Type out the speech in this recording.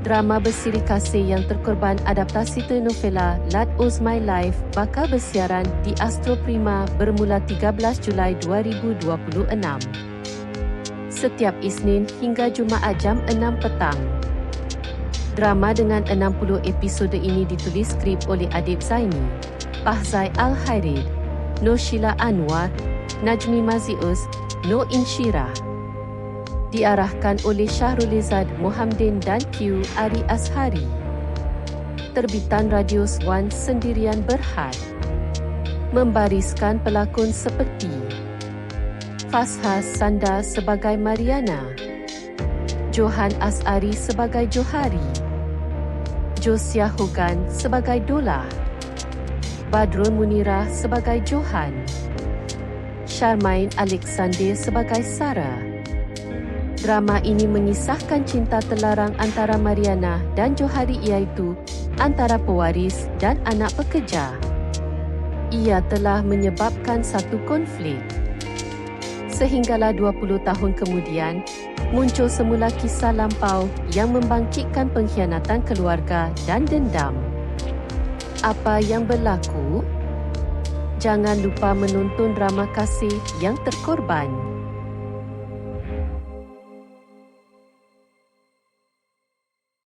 Drama bersiri kasih yang terkorban adaptasi telenovela Lad Owes My Life bakal bersiaran di Astro Prima bermula 13 Julai 2026. Setiap Isnin hingga Jumaat jam 6 petang. Drama dengan 60 episod ini ditulis skrip oleh Adib Zaini, Fahzai Al-Khairid, Nur Sheila Anwar, Najmi Mazius, Noor Inshirah. Diarahkan oleh Syahrulizad Mohamdin dan Q. Ari Ashari. Terbitan Radius One Sendirian Berhad. Membariskan pelakon seperti Fasha Sanda sebagai Mariana, Johan Asari sebagai Johari, Josia Hogan sebagai Dola, Badrul Munirah sebagai Johan, Charmaine Alexander sebagai Sarah. Drama ini mengisahkan cinta terlarang antara Mariana dan Johari, iaitu antara pewaris dan anak pekerja. Ia telah menyebabkan satu konflik. Sehinggalah 20 tahun kemudian, muncul semula kisah lampau yang membangkitkan pengkhianatan keluarga dan dendam. Apa yang berlaku? Jangan lupa menonton drama kasih yang terkorban.